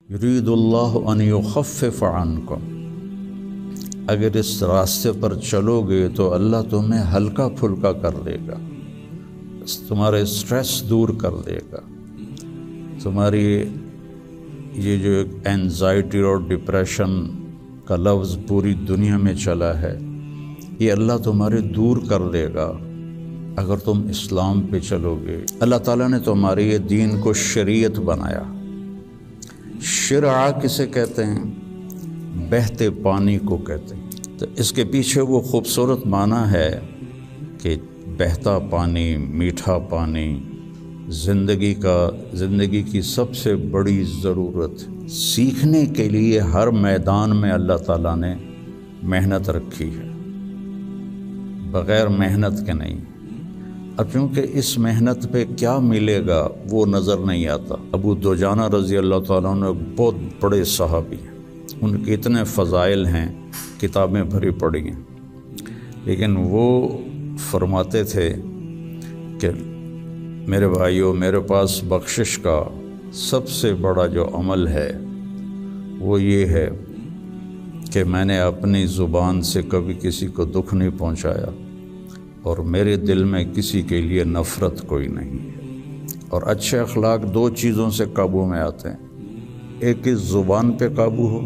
یرید اللہ ان یخفف عنکم، اگر اس راستے پر چلو گے تو اللہ تمہیں ہلکا پھلکا کر دے گا، تمہارے اسٹریس دور کر دے گا، تمہاری یہ جو اینزائٹی اور ڈپریشن کا لفظ پوری دنیا میں چلا ہے، یہ اللہ تمہارے دور کر دے گا اگر تم اسلام پہ چلو گے۔ اللہ تعالیٰ نے تمہارے یہ دین کو شریعت بنایا۔ شرع کسے کہتے ہیں؟ بہتے پانی کو کہتے ہیں۔ تو اس کے پیچھے وہ خوبصورت معنی ہے کہ بہتا پانی، میٹھا پانی، زندگی کی سب سے بڑی ضرورت، سیکھنے کے لیے ہر میدان میں اللہ تعالیٰ نے محنت رکھی ہے، بغیر محنت کے نہیں۔ اب چونکہ اس محنت پہ کیا ملے گا وہ نظر نہیں آتا۔ ابو دجانہ رضی اللہ تعالیٰ عنہ بہت بڑے صحابی ہیں، ان کے اتنے فضائل ہیں، کتابیں بھری پڑی ہیں، لیکن وہ فرماتے تھے کہ میرے بھائیوں، میرے پاس بخشش کا سب سے بڑا جو عمل ہے وہ یہ ہے کہ میں نے اپنی زبان سے کبھی کسی کو دکھ نہیں پہنچایا، اور میرے دل میں کسی کے لیے نفرت کوئی نہیں ہے۔ اور اچھے اخلاق دو چیزوں سے قابو میں آتے ہیں، ایک اس زبان پہ قابو ہو،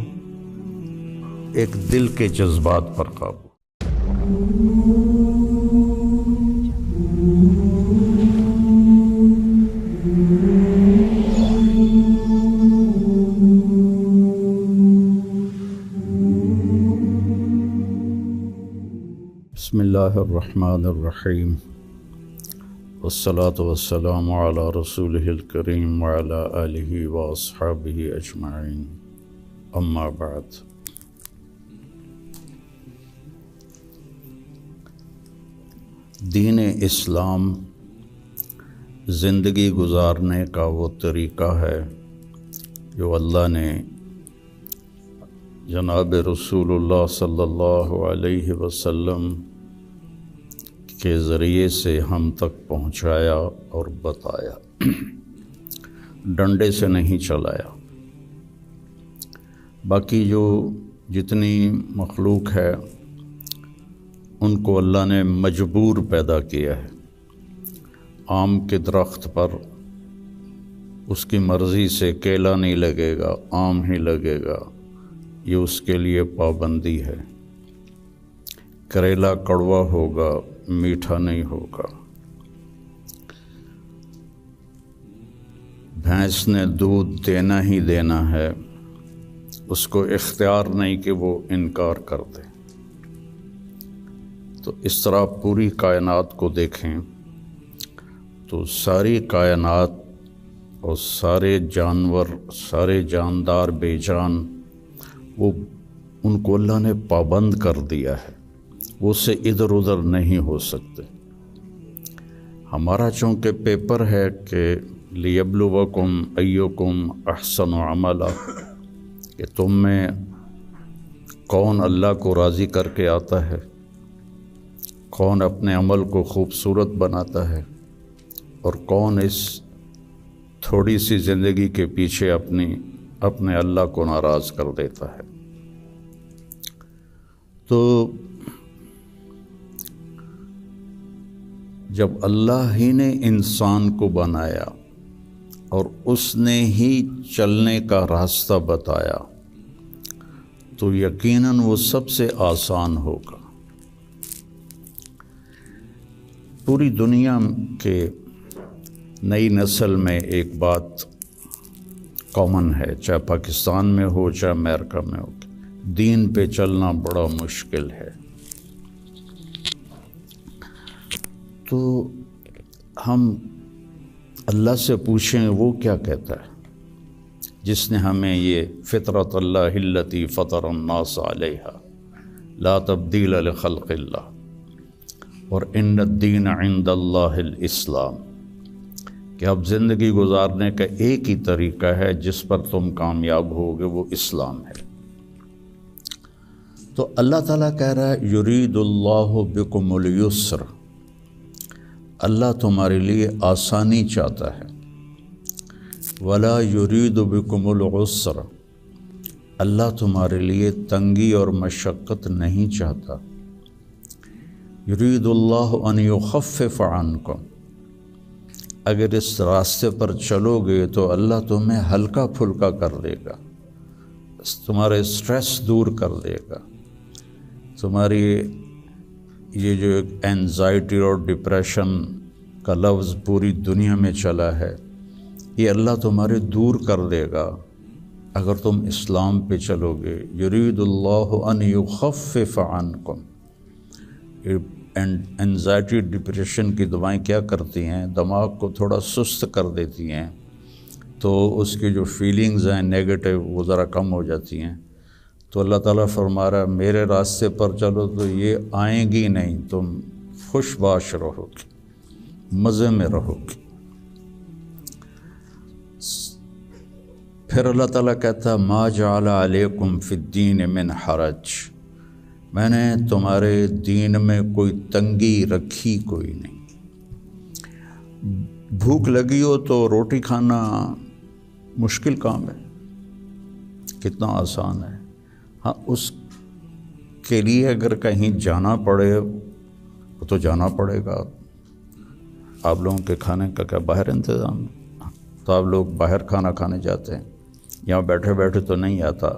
ایک دل کے جذبات پر قابو۔ بسم اللہ الرحمن الرحیم، والصلاة والسلام علی رسولہ الکریم وعلی آلہ واصحابہ اجمعین، اما بعد۔ دین اسلام زندگی گزارنے کا وہ طریقہ ہے جو اللہ نے جناب رسول اللہ صلی اللہ علیہ وسلم کے ذریعے سے ہم تک پہنچایا اور بتایا، ڈنڈے سے نہیں چلایا۔ باقی جو جتنی مخلوق ہے ان کو اللہ نے مجبور پیدا کیا ہے۔ آم کے درخت پر اس کی مرضی سے کیلا نہیں لگے گا، آم ہی لگے گا، یہ اس کے لیے پابندی ہے۔ کریلا کڑوا ہوگا، میٹھا نہیں ہوگا۔ بھینس نے دودھ دینا ہی دینا ہے، اس کو اختیار نہیں کہ وہ انکار کر دے۔ تو اس طرح پوری کائنات کو دیکھیں تو ساری کائنات اور سارے جانور، سارے جاندار بے جان، وہ ان کو اللہ نے پابند کر دیا ہے، وہ سے ادھر ادھر نہیں ہو سکتے۔ ہمارا چونکہ پیپر ہے کہ لیبلوکم ایکم احسن عملا، کہ تم میں کون اللہ کو راضی کر کے آتا ہے، کون اپنے عمل کو خوبصورت بناتا ہے، اور کون اس تھوڑی سی زندگی کے پیچھے اپنے اللہ کو ناراض کر دیتا ہے۔ تو جب اللہ ہی نے انسان کو بنایا اور اس نے ہی چلنے کا راستہ بتایا تو یقیناً وہ سب سے آسان ہوگا۔ پوری دنیا کے نئی نسل میں ایک بات کامن ہے، چاہے پاکستان میں ہو چاہے امریکہ میں ہو، دین پہ چلنا بڑا مشکل ہے۔ تو ہم اللہ سے پوچھیں وہ کیا کہتا ہے، جس نے ہمیں یہ فطرت اللہ التی فطر الناس علیہا لا تبدیل لخلق اللہ اور ان الدین عند اللہ الاسلام، کہ اب زندگی گزارنے کا ایک ہی طریقہ ہے جس پر تم کامیاب ہوگے، وہ اسلام ہے۔ تو اللہ تعالیٰ کہہ رہا ہے یرید اللہ بکم الیسر، اللہ تمہارے لیے آسانی چاہتا ہے۔ ولا یرید بکم العسر، اللہ تمہارے لیے تنگی اور مشقت نہیں چاہتا۔ یرید اللہ ان یخفف عنکم، اگر اس راستے پر چلو گے تو اللہ تمہیں ہلکا پھلکا کر دے گا، تمہارے اسٹریس دور کر دے گا، تمہاری یہ جو اینزائٹی اور ڈپریشن کا لفظ پوری دنیا میں چلا ہے، یہ اللہ تمہارے دور کر دے گا اگر تم اسلام پہ چلو گے۔ یرید اللہ ان یخفف عنکم، اینزائٹی ڈپریشن کی دوائیں کیا کرتی ہیں؟ دماغ کو تھوڑا سست کر دیتی ہیں، تو اس کی جو فیلنگز ہیں نیگیٹو وہ ذرا کم ہو جاتی ہیں۔ تو اللہ تعالیٰ فرما رہا ہے میرے راستے پر چلو تو یہ آئیں گی نہیں، تم خوش باش رہو گے، مزے میں رہو گے۔ پھر اللہ تعالیٰ کہتا ہے ما جعل علیکم فی الدین من حرج، میں نے تمہارے دین میں کوئی تنگی رکھی کوئی نہیں۔ بھوک لگی ہو تو روٹی کھانا مشکل کام ہے، کتنا آسان ہے۔ ہاں، اس کے لیے اگر کہیں جانا پڑے تو جانا پڑے گا۔ آپ لوگوں کے کھانے کا کیا باہر انتظام ہے؟ تو آپ لوگ باہر کھانا کھانے جاتے ہیں، یہاں بیٹھے بیٹھے تو نہیں آتا۔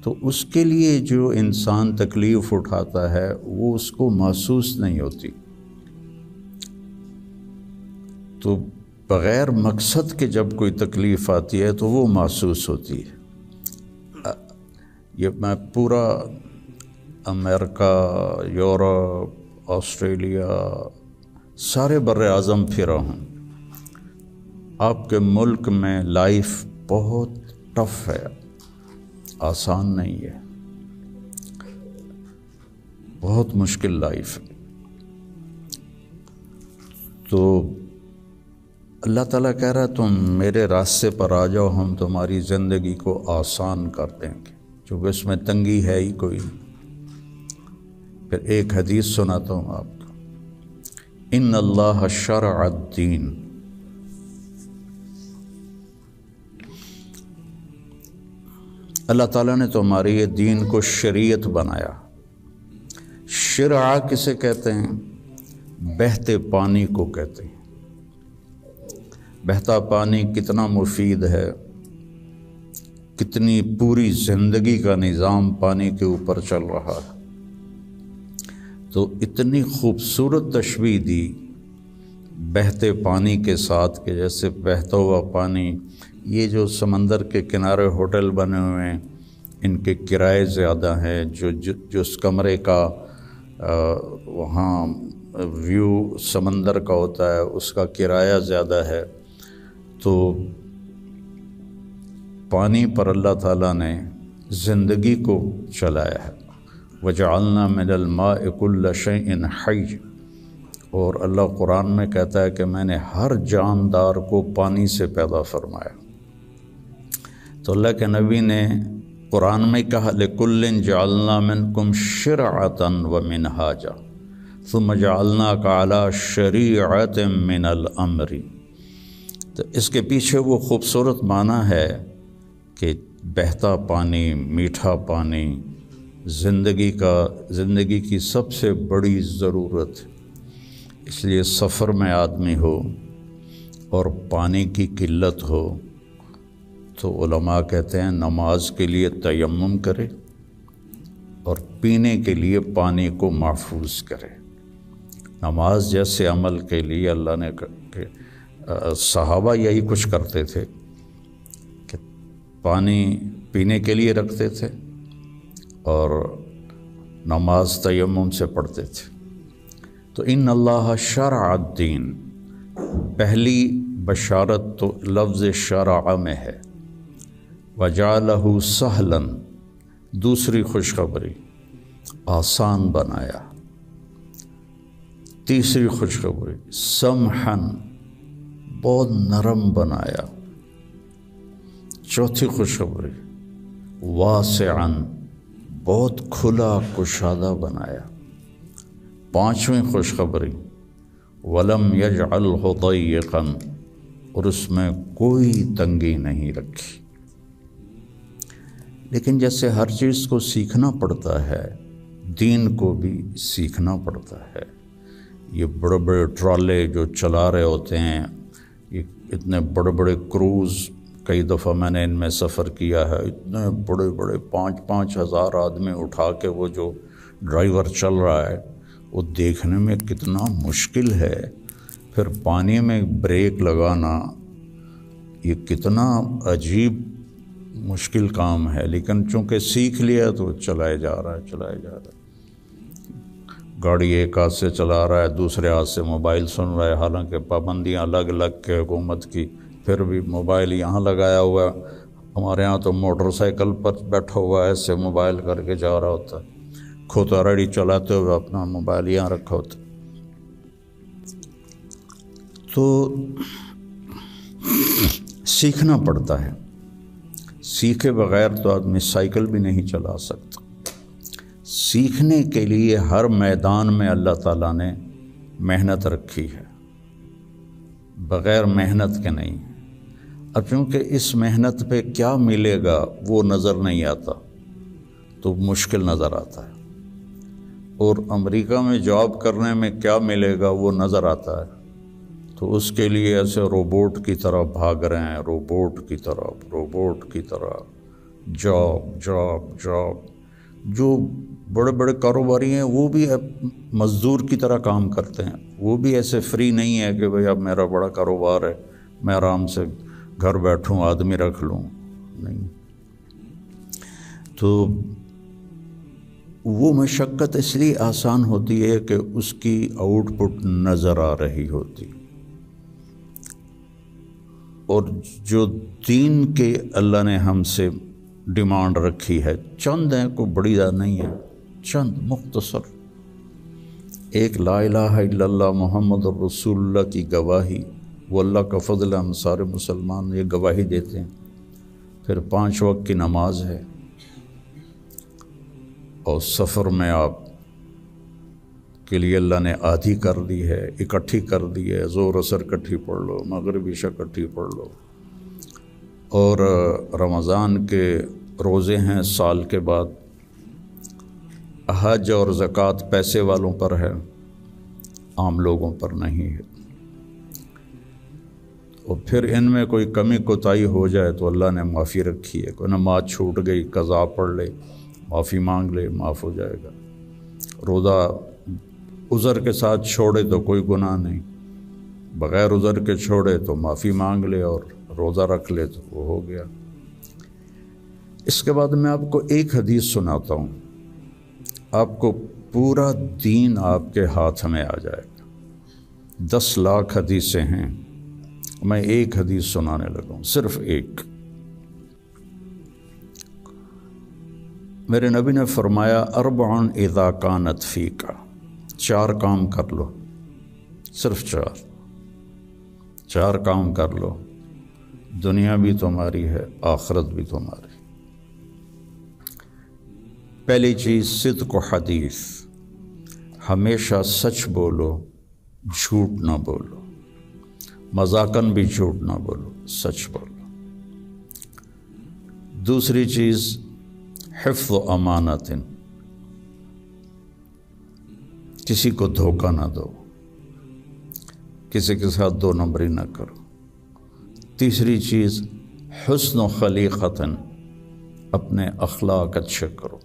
تو اس کے لیے جو انسان تکلیف اٹھاتا ہے وہ اس کو محسوس نہیں ہوتی، تو بغیر مقصد کے جب کوئی تکلیف آتی ہے تو وہ محسوس ہوتی ہے۔ یہ میں پورا امریکہ، یورپ، آسٹریلیا، سارے بر اعظم پھرا ہوں۔ آپ کے ملک میں لائف بہت ٹف ہے، آسان نہیں ہے، بہت مشکل لائف ہے۔ تو اللہ تعالیٰ کہہ رہا ہے تم میرے راستے پر آ جاؤ، ہم تمہاری زندگی کو آسان کر دیں گے، چونکہ اس میں تنگی ہے ہی کوئی نہیں۔ پھر ایک حدیث سناتا ہوں آپ کو، ان اللہ شرع الدین، اللہ تعالیٰ نے تمہارے یہ دین کو شریعت بنایا۔ شرع کسے کہتے ہیں؟ بہتے پانی کو کہتے ہیں۔ بہتا پانی کتنا مفید ہے، کتنی پوری زندگی کا نظام پانی کے اوپر چل رہا ہے۔ تو اتنی خوبصورت تشبیہ دی بہتے پانی کے ساتھ کہ جیسے بہتا ہوا پانی، یہ جو سمندر کے کنارے ہوٹل بنے ہوئے ہیں ان کے کرائے زیادہ ہیں، جو اس کمرے کا وہاں ویو سمندر کا ہوتا ہے اس کا کرایہ زیادہ ہے۔ تو پانی پر اللہ تعالیٰ نے زندگی کو چلایا ہے۔ وَجَعَلْنَا مِنَ الْمَاءِ كُلَّ شَيْءٍ حَيٍّ، اور اللہ قرآن میں کہتا ہے کہ میں نے ہر جاندار کو پانی سے پیدا فرمایا۔ تو اللہ کے نبی نے قرآن میں کہا لِكُلٍّ جَعَلْنَا مِنْكُمْ شِرْعَةً وَمِنْهَاجًا ثُمَّ جَعَلْنَاكَ عَلَى شَرِيعَةٍ مِنَ الْأَمْرِ۔ تو اس کے پیچھے وہ خوبصورت معنی ہے کہ بہتا پانی، میٹھا پانی زندگی کی سب سے بڑی ضرورت، اس لیے سفر میں آدمی ہو اور پانی کی قلت ہو تو علماء کہتے ہیں نماز کے لیے تیمم کرے اور پینے کے لیے پانی کو محفوظ کرے۔ نماز جیسے عمل کے لیے اللہ نے صحابہ یہی کچھ کرتے تھے کہ پانی پینے کے لیے رکھتے تھے اور نماز تیمم سے پڑھتے تھے۔ تو ان اللہ شرع الدین، پہلی بشارت تو لفظ شرع میں ہے، وجعلہ سہلا، دوسری خوشخبری آسان بنایا، تیسری خوشخبری سمحن، بہت نرم بنایا، چوتھی خوشخبری واسعاً، بہت کھلا کشادہ بنایا، پانچویں خوشخبری ولم یجعلہ ضیقاً، اور اس میں کوئی تنگی نہیں رکھی۔ لیکن جیسے ہر چیز کو سیکھنا پڑتا ہے، دین کو بھی سیکھنا پڑتا ہے۔ یہ بڑے بڑے ٹرالے جو چلا رہے ہوتے ہیں، یہ اتنے بڑے بڑے کروز، کئی دفعہ میں نے ان میں سفر کیا ہے، اتنے بڑے بڑے 5-5 ہزار آدمی اٹھا کے وہ جو ڈرائیور چل رہا ہے، وہ دیکھنے میں کتنا مشکل ہے۔ پھر پانی میں بریک لگانا یہ کتنا عجیب مشکل کام ہے، لیکن چونکہ سیکھ لیا تو چلائے جا رہا ہے۔ گاڑی ایک ہاتھ سے چلا رہا ہے، دوسرے ہاتھ سے موبائل سن رہا ہے، حالانکہ پابندیاں الگ الگ کے حکومت کی، پھر بھی موبائل یہاں لگایا ہوا ہے۔ ہمارے ہاں تو موٹر سائیکل پر بیٹھا ہوا ہے، ایسے موبائل کر کے جا رہا ہوتا ہے، کھوتا ریڈی چلاتے ہوئے اپنا موبائل یہاں رکھا ہوتا ہے۔ تو سیکھنا پڑتا ہے، سیکھے بغیر تو آدمی سائیکل بھی نہیں چلا سکتا۔ سیکھنے کے لیے ہر میدان میں اللہ تعالیٰ نے محنت رکھی ہے، بغیر محنت کے نہیں۔ اب چونکہ اس محنت پہ کیا ملے گا وہ نظر نہیں آتا تو مشکل نظر آتا ہے، اور امریکہ میں جاب کرنے میں کیا ملے گا وہ نظر آتا ہے، تو اس کے لیے ایسے روبوٹ کی طرح بھاگ رہے ہیں، روبوٹ کی طرح جاب۔ جو بڑے بڑے کاروباری ہیں وہ بھی مزدور کی طرح کام کرتے ہیں، وہ بھی ایسے فری نہیں ہے کہ بھئی اب میرا بڑا کاروبار ہے میں آرام سے گھر بیٹھوں آدمی رکھ لوں، نہیں۔ تو وہ مشقت اس لیے آسان ہوتی ہے کہ اس کی آؤٹ پٹ نظر آ رہی ہوتی، اور جو دین کے اللہ نے ہم سے ڈیمانڈ رکھی ہے، چند ہیں، کوئی بڑی زیادہ نہیں ہے، چند مختصر، ایک لا الہ الا اللہ محمد رسول اللہ کی گواہی، وہ اللہ کا فضل، ہم سارے مسلمان یہ گواہی دیتے ہیں۔ پھر 5 وقت کی نماز ہے، اور سفر میں آپ کے لیے اللہ نے آدھی کر دی ہے، اکٹھی کر دی ہے، ظہر عصر اکٹھی پڑھ لو، مغرب عشاء اکٹھی پڑھ لو، اور رمضان کے روزے ہیں سال کے بعد، حج اور زکوٰۃ پیسے والوں پر ہے، عام لوگوں پر نہیں ہے۔ اور پھر ان میں کوئی کمی کوتاہی ہو جائے تو اللہ نے معافی رکھی ہے، کوئی نماز چھوٹ گئی قضا پڑھ لے، معافی مانگ لے، معاف ہو جائے گا۔ روزہ عذر کے ساتھ چھوڑے تو کوئی گناہ نہیں، بغیر عذر کے چھوڑے تو معافی مانگ لے اور روزہ رکھ لے تو وہ ہو گیا۔ اس کے بعد میں آپ کو ایک حدیث سناتا ہوں، آپ کو پورا دین آپ کے ہاتھ میں آ جائے گا۔ 10 لاکھ حدیثیں ہیں، میں ایک حدیث سنانے لگا ہوں، صرف ایک۔ میرے نبی نے فرمایا 4 اذا کانت فیک، 4 کام کر لو، صرف 4 کام کر لو، دنیا بھی تمہاری ہے، آخرت بھی تمہاری۔ پہلی چیز صدق و حدیث، ہمیشہ سچ بولو، جھوٹ نہ بولو، مذاقاً بھی جھوٹ نہ بولو، سچ بولو۔ دوسری چیز حفظ و امانت، کسی کو دھوکہ نہ دو، کسی کے ساتھ 2 نمبری نہ کرو۔ تیسری چیز حسن و خلیقت، اپنے اخلاق اچھے کرو،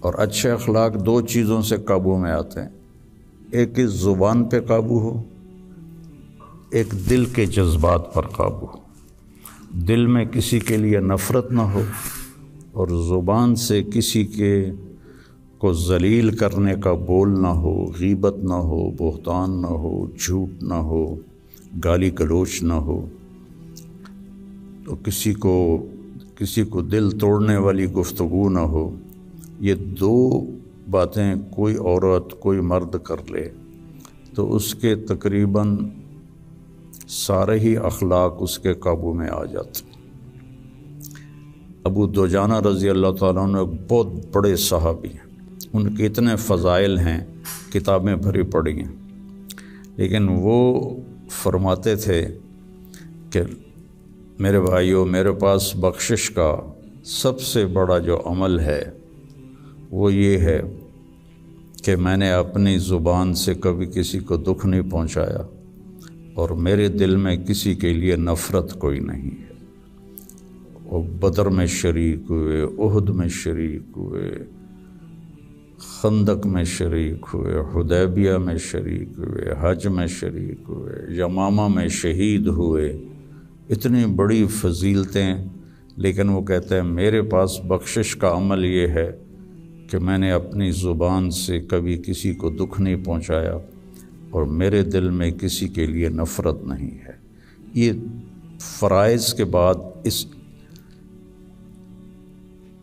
اور اچھے اخلاق 2 چیزوں سے قابو میں آتے ہیں، ایک اس زبان پہ قابو ہو، ایک دل کے جذبات پر قابو ہو، دل میں کسی کے لیے نفرت نہ ہو، اور زبان سے کسی کے کو ذلیل کرنے کا بول نہ ہو، غیبت نہ ہو، بہتان نہ ہو، جھوٹ نہ ہو، گالی گلوچ نہ ہو، تو کسی کو دل توڑنے والی گفتگو نہ ہو۔ یہ 2 باتیں کوئی عورت کوئی مرد کر لے تو اس کے تقریباً سارے ہی اخلاق اس کے قابو میں آ جاتے۔ ابو دجانہ رضی اللہ تعالیٰ عنہ ایک بہت بڑے صحابی ہیں، ان کے اتنے فضائل ہیں، کتابیں بھری پڑی ہیں، لیکن وہ فرماتے تھے کہ میرے بھائیوں، میرے پاس بخشش کا سب سے بڑا جو عمل ہے وہ یہ ہے کہ میں نے اپنی زبان سے کبھی کسی کو دکھ نہیں پہنچایا اور میرے دل میں کسی کے لیے نفرت کوئی نہیں ہے۔ وہ بدر میں شریک ہوئے، احد میں شریک ہوئے، خندق میں شریک ہوئے، حدیبیہ میں شریک ہوئے، حج میں شریک ہوئے، یمامہ میں شہید ہوئے، اتنی بڑی فضیلتیں، لیکن وہ کہتے ہیں میرے پاس بخشش کا عمل یہ ہے کہ میں نے اپنی زبان سے کبھی کسی کو دکھ نہیں پہنچایا اور میرے دل میں کسی کے لیے نفرت نہیں ہے۔ یہ فرائض کے بعد اس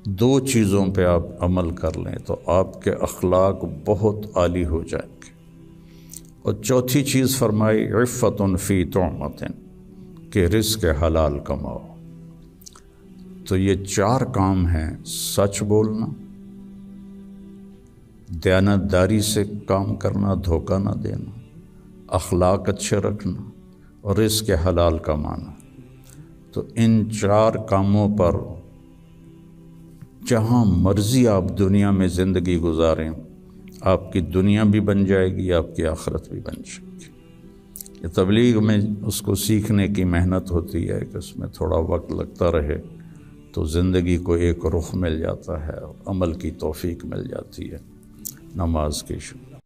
دو چیزوں پہ آپ عمل کر لیں تو آپ کے اخلاق بہت عالی ہو جائیں گے۔ اور چوتھی چیز فرمائی عفت فی طعمۃ، کہ رزق حلال کماؤ۔ تو یہ چار کام ہیں: سچ بولنا، دیانتداری سے کام کرنا، دھوکہ نہ دینا، اخلاق اچھے رکھنا اور رزق حلال کمانا۔ تو ان چار کاموں پر جہاں مرضی آپ دنیا میں زندگی گزاریں، آپ کی دنیا بھی بن جائے گی، آپ کی آخرت بھی بن جائے گی۔ یہ تبلیغ میں اس کو سیکھنے کی محنت ہوتی ہے کہ اس میں تھوڑا وقت لگتا رہے تو زندگی کو ایک رخ مل جاتا ہے اور عمل کی توفیق مل جاتی ہے۔ نماز کی شکر۔